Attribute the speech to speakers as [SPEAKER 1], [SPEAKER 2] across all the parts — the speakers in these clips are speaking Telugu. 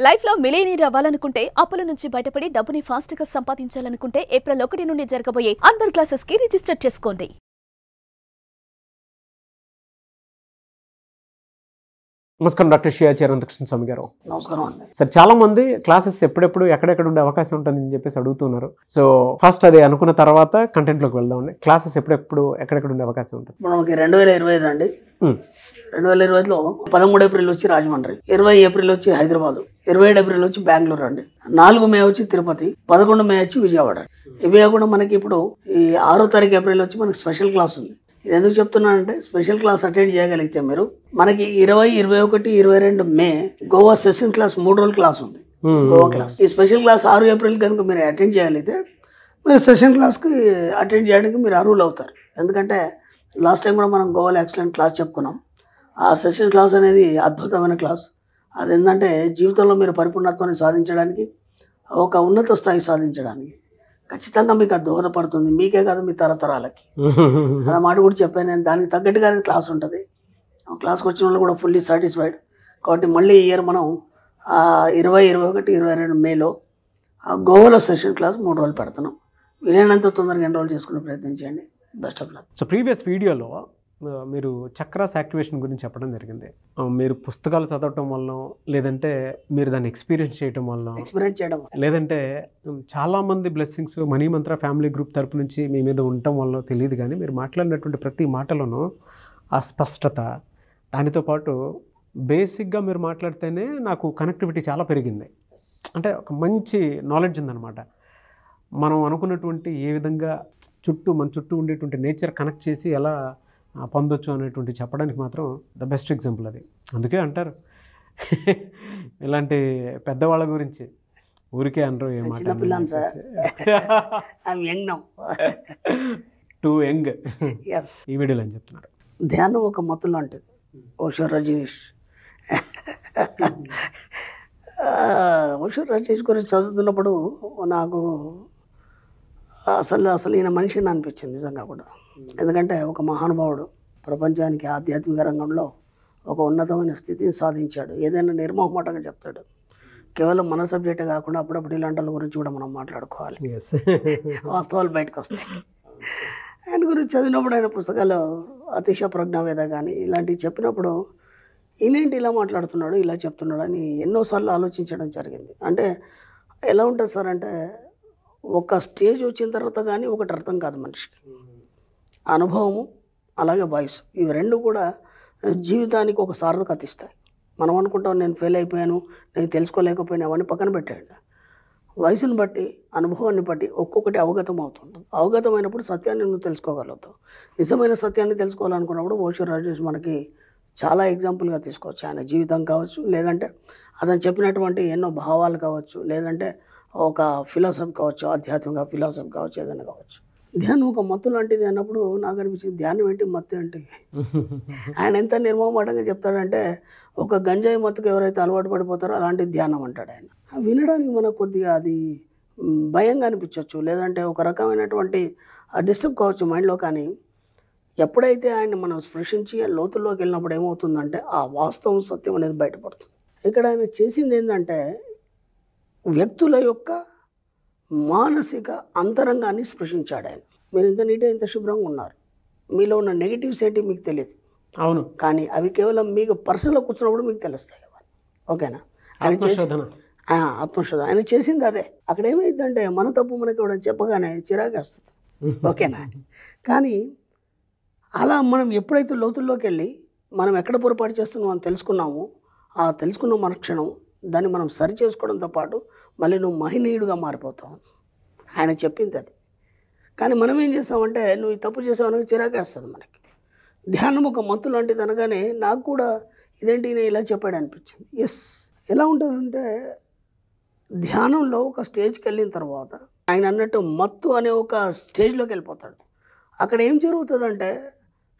[SPEAKER 1] లైఫ్ లో మిలియనీర్ అవ్వాలనుకుంటే అప్పుల నుంచి బయటపడి డబ్బుని ఫాస్ట్ గా సంపాదించాలనుకుంటే ఏప్రిల్ 1 నుండి జరగబోయే అన్వర్ క్లాసెస్ కి రిజిస్టర్ చేసుకోండి.
[SPEAKER 2] నమస్కారం డాక్టర్ శ్రీ అనంతకృష్ణ స్వామి గారు.
[SPEAKER 3] నమస్కారం అండి.
[SPEAKER 2] సార్, చాలా మంది క్లాసెస్ ఎప్పుడెప్పుడు ఎక్కడెక్కడ ఉండే అవకాశం ఉంటుందని చెప్పేసి అడుగుతున్నారు. సో ఫస్ట్ అది అనుకున్న తర్వాత కంటెంట్లోకి వెళ్దామండి. క్లాసెస్ ఎప్పుడెప్పుడు ఎక్కడెక్కడ ఉండే అవకాశం ఉంటుంది?
[SPEAKER 3] మనకి 2025 అండి. 2025లో 13 ఏప్రిల్ వచ్చి రాజమండ్రి, 20 ఏప్రిల్ వచ్చి హైదరాబాద్, 27 ఏప్రిల్ వచ్చి బెంగళూరు అండి, 4 మే వచ్చి తిరుపతి, 11 మే వచ్చి విజయవాడ. ఇవే కాకుండా మనకి ఇప్పుడు ఈ 6 తారీఖు ఏప్రిల్ వచ్చి మనకి స్పెషల్ క్లాస్ ఉంది. ఇది ఎందుకు చెప్తున్నానంటే స్పెషల్ క్లాస్ అటెండ్ చేయగలిగితే మీరు మనకి 20, 21, 22 మే గోవా సెషన్ క్లాస్ 3 రోజుల క్లాస్ ఉంది. గోవా క్లాస్. ఈ స్పెషల్ క్లాస్ 6 ఏప్రిల్ కనుక మీరు అటెండ్ చేయగలిగితే మీరు సెషన్ క్లాస్కి అటెండ్ చేయడానికి మీరు అర్హులు అవుతారు. ఎందుకంటే లాస్ట్ టైం కూడా మనం గోవాలో ఎక్సలెంట్ క్లాస్ చెప్పుకున్నాం. ఆ సెషన్ క్లాస్ అనేది అద్భుతమైన క్లాస్. అది ఏంటంటే జీవితంలో మీరు పరిపూర్ణత్వాన్ని సాధించడానికి, ఒక ఉన్నత స్థాయి సాధించడానికి ఖచ్చితంగా మీకు అది దోహదపడుతుంది. మీకే కాదు, మీ తరతరాలకి. ఆ మాట కూడా చెప్పాను నేను. దానికి తగ్గట్టుగానే క్లాస్ ఉంటుంది. క్లాస్కి వచ్చిన వాళ్ళు కూడా ఫుల్లీ సాటిస్ఫైడ్. కాబట్టి మళ్ళీ ఈ ఇయర్ మనం 20, 21, 22 మేలో గోవాలో సెషన్ క్లాస్ 3 రోజులు పెడుతున్నాం. వీలైనంత తొందరగా ఎన్రోల్ చేసుకునే ప్రయత్నం చేయండి. Best of luck.
[SPEAKER 2] So previous వీడియోలో మీరు చక్రాస్ యాక్టివేషన్ గురించి చెప్పడం జరిగింది. మీరు పుస్తకాలు చదవటం వల్ల, లేదంటే మీరు దాన్ని ఎక్స్పీరియన్స్ చేయడం లేదంటే చాలామంది బ్లెస్సింగ్స్ మనీ మంత్ర ఫ్యామిలీ గ్రూప్ తరపు నుంచి మీ మీద ఉండటం వల్ల తెలియదు, కానీ మీరు మాట్లాడినటువంటి ప్రతి మాటలోనూ ఆ స్పష్టత, దానితో పాటు బేసిక్గా మీరు మాట్లాడితేనే నాకు కనెక్టివిటీ చాలా పెరిగింది. అంటే ఒక మంచి నాలెడ్జ్ ఉందన్నమాట. మనం అనుకున్నటువంటి ఏ విధంగా మన చుట్టూ ఉండేటువంటి నేచర్ కనెక్ట్ చేసి ఎలా పొందొచ్చు అనేటువంటి చెప్పడానికి మాత్రం ద బెస్ట్ ఎగ్జాంపుల్ అది. అందుకే అంటారు ఇలాంటి పెద్దవాళ్ళ గురించి ఊరికే అనరు, ఏ మాట టూ యంగ్. ఈ వీడియోలో అని చెప్తున్నారు.
[SPEAKER 3] ధ్యానం ఒక మత్తు లాంటిది. ఓషో రజనీష్ గురించి చదువుతున్నప్పుడు నాకు అసలు ఈయన మనిషిని అనిపించింది నిజంగా కూడా. ఎందుకంటే ఒక మహానుభావుడు ప్రపంచానికి ఆధ్యాత్మిక రంగంలో ఒక ఉన్నతమైన స్థితిని సాధించాడు. ఏదైనా నిర్మోహమాటంగా చెప్తాడు. కేవలం మన సబ్జెక్టే కాకుండా అప్పుడప్పుడు ఇలాంటి వాళ్ళ గురించి కూడా మనం మాట్లాడుకోవాలి. వాస్తవాలు బయటకు వస్తాయి. ఆయన గురించి చదివినప్పుడు, ఆయన పుస్తకాలు అతిశ ప్రజ్ఞావేద కానీ ఇలాంటివి చెప్పినప్పుడు ఈయనేంటి ఇలా మాట్లాడుతున్నాడు, ఇలా చెప్తున్నాడు అని ఎన్నోసార్లు ఆలోచించడం జరిగింది. అంటే ఎలా ఉంటుంది సార్ అంటే, ఒక స్టేజ్ వచ్చిన తర్వాత కానీ ఒకటి అర్థం కాదు మనిషికి. అనుభవము అలాగే వాయిస్, ఇవి రెండు కూడా జీవితానికి ఒక సార్థకత ఇస్తాయి. మనం అనుకుంటాం నేను ఫెయిల్ అయిపోయాను, నేను తెలుసుకోలేకపోయినా అవన్నీ పక్కన పెట్టాడు. వయసును బట్టి, అనుభవాన్ని బట్టి ఒక్కొక్కటి అవగతం అవుతుంటుంది. అవగతమైనప్పుడు సత్యాన్ని నువ్వు తెలుసుకోగలుగుతావు. నిజమైన సత్యాన్ని తెలుసుకోవాలనుకున్నప్పుడు ఓషో రాజేష్ మనకి చాలా ఎగ్జాంపుల్గా తీసుకోవచ్చు. ఆయన జీవితం కావచ్చు, లేదంటే అతను చెప్పినటువంటి ఎన్నో భావాలు కావచ్చు, లేదంటే ఒక ఫిలాసఫీ కావచ్చు, ఆధ్యాత్మిక ఫిలాసఫీ కావచ్చు, ఏదైనా కావచ్చు. ధ్యానం ఒక మత్తు లాంటిది అన్నప్పుడు నాకు అనిపించింది, ధ్యానం ఏంటి, మత్తు ఏంటి? ఆయన ఎంత నిర్మమాటంగా చెప్తాడంటే, ఒక గంజాయి మత్తుకు ఎవరైతే అలవాటు పడిపోతారో అలాంటి ధ్యానం అంటాడు ఆయన. వినడానికి మనకు కొద్దిగా అది భయంగా అనిపించవచ్చు, లేదంటే ఒక రకమైనటువంటి డిస్టర్బ్ కావచ్చు మైండ్లో. కానీ ఎప్పుడైతే ఆయన మనం స్పృశించి లోతుల్లోకి వెళ్ళినప్పుడు ఏమవుతుందంటే ఆ వాస్తవం, సత్యం అనేది బయటపడుతుంది. ఇక్కడ ఆయన చేసింది ఏంటంటే వ్యక్తుల యొక్క మానసిక అంతరంగాన్ని స్పృశించాడు ఆయన. మీరు ఇంత నీట్గా, ఇంత శుభ్రంగా ఉన్నారు, మీలో ఉన్న నెగిటివ్స్ ఏంటి మీకు తెలియదు.
[SPEAKER 2] అవును.
[SPEAKER 3] కానీ అవి కేవలం మీకు పర్సనల్గా కూర్చున్నప్పుడు మీకు తెలుస్తాయి. ఓకేనా? ఆత్మశోధన ఆయన చేసింది అదే. అక్కడ ఏమైందంటే మన తప్పు మనకి ఎవడని చెప్పగానే చిరాకు వస్తుంది. ఓకేనా? కానీ అలా మనం ఎప్పుడైతే లోతుల్లోకి వెళ్ళి మనం ఎక్కడ పొరపాటు చేస్తున్నాం అని తెలుసుకున్నామో, ఆ తెలుసుకున్న మరుక్షణం దాన్ని మనం సరి చేసుకోవడంతో పాటు మళ్ళీ నువ్వు మహనీయుడిగా మారిపోతావు. ఆయన చెప్పింది అది. కానీ మనం ఏం చేస్తామంటే, నువ్వు ఈ తప్పు చేసావని చిరాకేస్తుంది మనకి. ధ్యానం ఒక మత్తు లాంటిది అనగానే నాకు కూడా ఇదేంటి నేను ఇలా చెప్పాడు అనిపించింది. ఎస్, ఎలా ఉంటుందంటే ధ్యానంలో ఒక స్టేజ్కి వెళ్ళిన తర్వాత ఆయన అన్నట్టు మత్తు అనే ఒక స్టేజ్లోకి వెళ్ళిపోతాడు. అక్కడ ఏం జరుగుతుందంటే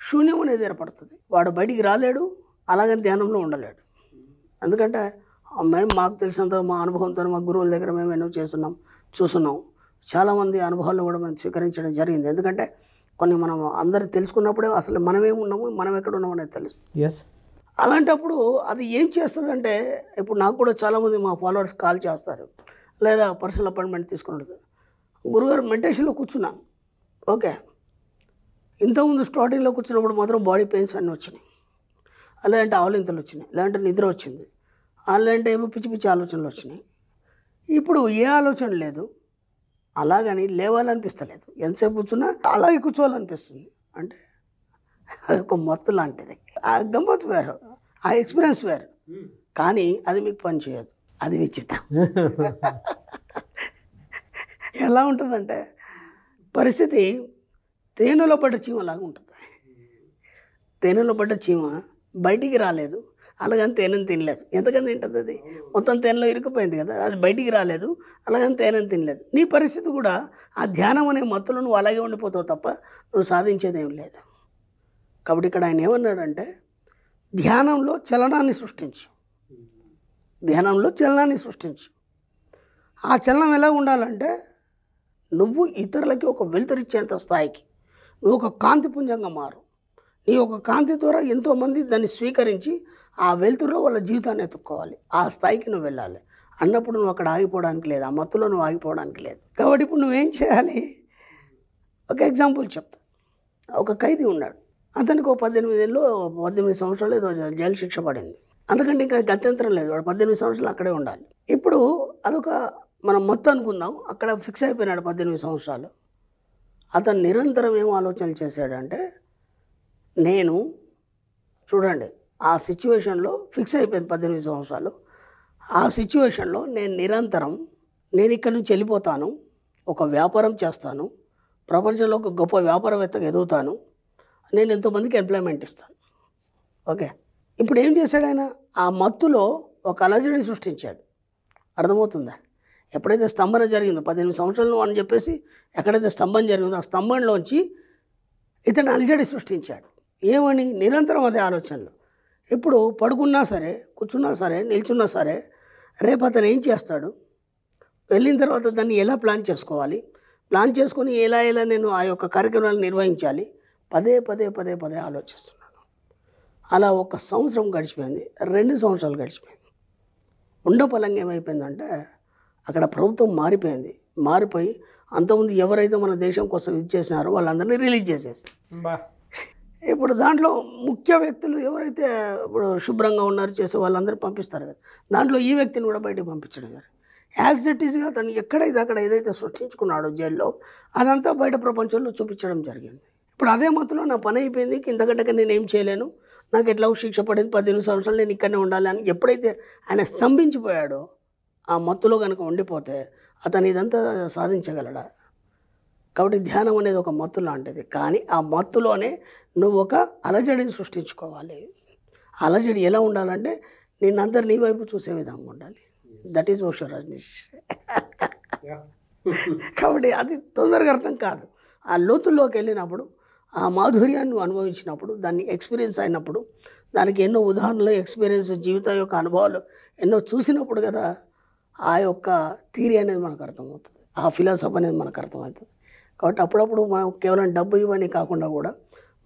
[SPEAKER 3] శూన్యం అనేది ఏర్పడుతుంది. వాడు బయటికి రాలేడు, అలాగని ధ్యానంలో ఉండలేడు. ఎందుకంటే మేము మాకు తెలిసినంత మా అనుభవంతో మా గురువుల దగ్గర మేము ఎన్నో చూస్తున్నాం. చాలామంది అనుభవాలు కూడా మేము స్వీకరించడం జరిగింది. ఎందుకంటే కొన్ని మనం అందరు తెలుసుకున్నప్పుడే అసలు మనమేమున్నాము, మనం ఎక్కడ ఉన్నాము అనేది తెలుసు. అలాంటప్పుడు అది ఏం చేస్తుందంటే, ఇప్పుడు నాకు కూడా చాలామంది మా ఫాలోవర్స్ కాల్ చేస్తారు, లేదా పర్సనల్ అపాయింట్మెంట్ తీసుకున్నది. గురుగారు మెడిటేషన్లో కూర్చున్నాను, ఓకే, ఇంతకుముందు స్టార్టింగ్లో కూర్చున్నప్పుడు మాత్రం బాడీ పెయిన్స్ అన్నీ వచ్చినాయి, అలాంటి ఆవలింతలు వచ్చినాయి, లేదంటే నిద్ర వచ్చింది, అలాంటి ఏమో పిచ్చి పిచ్చి ఆలోచనలు వచ్చినాయి. ఇప్పుడు ఏ ఆలోచన లేదు, అలాగని లేవాలనిపిస్తలేదు, ఎంతసేపు కూర్చున్నా అలాగే కూర్చోవాలనిపిస్తుంది. అంటే అదొక మత్తు లాంటిది. ఆ గమ్మత్తు వేరు, ఆ ఎక్స్పీరియన్స్ వేరు, కానీ అది మీకు పని చేయదు. అది విచిత్రం. ఎలా ఉంటుందంటే పరిస్థితి తేనెలో పడ్డ చీమలాగా ఉంటుంది. తేనెలో పడ్డ చీమ బయటికి రాలేదు, అలాగని తేనెను తినలేదు. ఎంతకని తింటుంది అది? మొత్తం తేనెలో ఇరుక్కుపోయింది కదా, అది బయటికి రాలేదు, అలాగని తేనెను తినలేదు. నీ పరిస్థితి కూడా ఆ ధ్యానం అనే మత్తులో నువ్వు అలాగే ఉండిపోతావు తప్ప నువ్వు సాధించేదేం లేదు. కాబట్టి ఇక్కడ ఆయన ఏమన్నాడంటే, ధ్యానంలో చలనాన్ని సృష్టించు, ధ్యానంలో చలనాన్ని సృష్టించు. ఆ చలనం ఎలా ఉండాలంటే, నువ్వు ఇతరులకి ఒక వెలుతురిచ్చేంత స్థాయికి నువ్వు ఒక కాంతిపుంజంగా మారు. నీ ఒక కాంతి ద్వారా ఎంతోమంది దాన్ని స్వీకరించి ఆ వెలుతురులో వాళ్ళ జీవితాన్ని ఎత్తుక్కోవాలి. ఆ స్థాయికి నువ్వు వెళ్ళాలి. అన్నప్పుడు నువ్వు అక్కడ ఆగిపోవడానికి లేదు, ఆ మత్తులో నువ్వు ఆగిపోవడానికి లేదు. కాబట్టి ఇప్పుడు నువ్వేం చేయాలి? ఒక ఎగ్జాంపుల్ చెప్తా. ఒక ఖైదీ ఉన్నాడు, అతనికి ఒక 18 సంవత్సరాలు ఏదో జైలు శిక్ష పడింది. అందుకంటే ఇంకా గత్యంతరం లేదు, వాడు 18 సంవత్సరాలు అక్కడే ఉండాలి. ఇప్పుడు అదొక మనం మొత్తం అనుకుందాం, అక్కడ ఫిక్స్ అయిపోయినాడు 18 సంవత్సరాలు. అతను నిరంతరం ఏం ఆలోచనలు చేశాడంటే, నేను చూడండి ఆ సిచ్యువేషన్లో ఫిక్స్ అయిపోయింది 18 సంవత్సరాలు. ఆ సిచ్యువేషన్లో నేను నిరంతరం నేను ఇక్కడి నుంచి వెళ్ళిపోతాను, ఒక వ్యాపారం చేస్తాను, ప్రపంచంలో ఒక గొప్ప వ్యాపారవేత్తగా ఎదుగుతాను, నేను ఎంతోమందికి ఎంప్లాయ్మెంట్ ఇస్తాను. ఓకే, ఇప్పుడు ఏం చేశాడు ఆయన? ఆ మత్తులో ఒక అలజడి సృష్టించాడు. అర్థమవుతుందా? ఎప్పుడైతే స్తంభన జరిగిందో 18 సంవత్సరాలు అని చెప్పేసి ఎక్కడైతే స్తంభం జరిగిందో ఆ స్తంభంలోంచి ఇతను అలజడి సృష్టించాడు. ఏమని? నిరంతరం అదే ఆలోచనలు. ఇప్పుడు పడుకున్నా సరే, కూర్చున్నా సరే, నిల్చున్నా సరే, రేపు అతను ఏం చేస్తాడు, వెళ్ళిన తర్వాత దాన్ని ఎలా ప్లాన్ చేసుకోవాలి, ప్లాన్ చేసుకొని ఎలా నేను ఆ యొక్క కార్యక్రమాలను నిర్వహించాలి, పదే ఆలోచిస్తున్నాను. అలా 1 సంవత్సరం గడిచిపోయింది, 2 సంవత్సరాలు గడిచిపోయింది. ఉండపలంగా ఏమైపోయిందంటే అక్కడ ప్రభుత్వం మారిపోయి అంతకుముందు ఎవరైతే మన దేశం కోసం ఇచ్చేసినారో వాళ్ళందరినీ రిలీజ్ చేసేస్తారు. ఇప్పుడు దాంట్లో ముఖ్య వ్యక్తులు ఎవరైతే ఇప్పుడు శుభ్రంగా ఉన్నారు చేసే వాళ్ళందరూ పంపిస్తారు కదా, దాంట్లో ఈ వ్యక్తిని కూడా బయటకు పంపించడం గారు యాజ్ ఇట్ ఈస్గా తను ఎక్కడైతే అక్కడ ఏదైతే సృష్టించుకున్నాడో జైల్లో అదంతా బయట ప్రపంచంలో చూపించడం జరిగింది. ఇప్పుడు అదే మత్తులో నా పని అయిపోయింది, ఇంతకంటే నేను ఏం చేయలేను, నాకు ఎట్లా శిక్ష పడింది, 18 సంవత్సరాలు నేను ఇక్కడనే ఉండాలి అని ఎప్పుడైతే ఆయన స్తంభించిపోయాడో, ఆ మత్తులో కనుక ఉండిపోతే అతను ఇదంతా సాధించగలడా? కాబట్టి ధ్యానం అనేది ఒక మత్తు లాంటిది, కానీ ఆ మత్తులోనే నువ్వు ఒక అలజడిని సృష్టించుకోవాలి. అలజడి ఎలా ఉండాలంటే నిన్నందరు నీ వైపు చూసే విధంగా ఉండాలి. That is Osho Rajneesh. కాబట్టి అది తొందరగా అర్థం కాదు. ఆ లోతుల్లోకి వెళ్ళినప్పుడు, ఆ మాధుర్యాన్ని నువ్వు అనుభవించినప్పుడు, దాన్ని ఎక్స్పీరియన్స్ అయినప్పుడు, దానికి ఎన్నో ఉదాహరణలు, ఎక్స్పీరియన్స్, జీవితం యొక్క అనుభవాలు ఎన్నో చూసినప్పుడు కదా ఆ యొక్క థియరీ అనేది మనకు అర్థమవుతుంది, ఆ ఫిలాసఫీ అనేది మనకు అర్థమవుతుంది. కాబట్టి అప్పుడప్పుడు మనం కేవలం డబ్బు ఇవన్నీ కాకుండా కూడా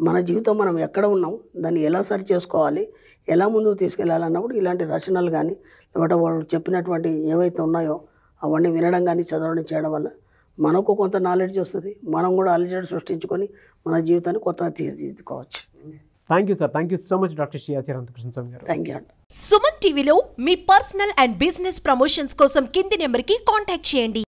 [SPEAKER 3] మన జీవితం మనం ఎక్కడ ఉన్నాం, దాన్ని ఎలా సరి చేసుకోవాలి, ఎలా ముందుకు తీసుకెళ్ళాలన్నప్పుడు ఇలాంటి రచనలు కానీ లేకపోతే వాళ్ళు చెప్పినటువంటి ఏవైతే ఉన్నాయో అవన్నీ వినడం కానీ చదవడం చేయడం వల్ల మనకు కొంత నాలెడ్జ్ వస్తుంది. మనం కూడా అలజడి సృష్టించుకొని మన జీవితాన్ని కొత్తగా తీర్చిదిద్దుకోవచ్చు.
[SPEAKER 2] Thank you sir, thank you so much doctor Shri Acharya Anantakrishna Swami గారు.
[SPEAKER 3] థ్యాంక్ యూ అండి.
[SPEAKER 4] సుమన్ టీవీలో మీ పర్సనల్ అండ్ బిజినెస్ ప్రమోషన్స్ కోసం కింది నెంబర్కి కాంటాక్ట్ చేయండి.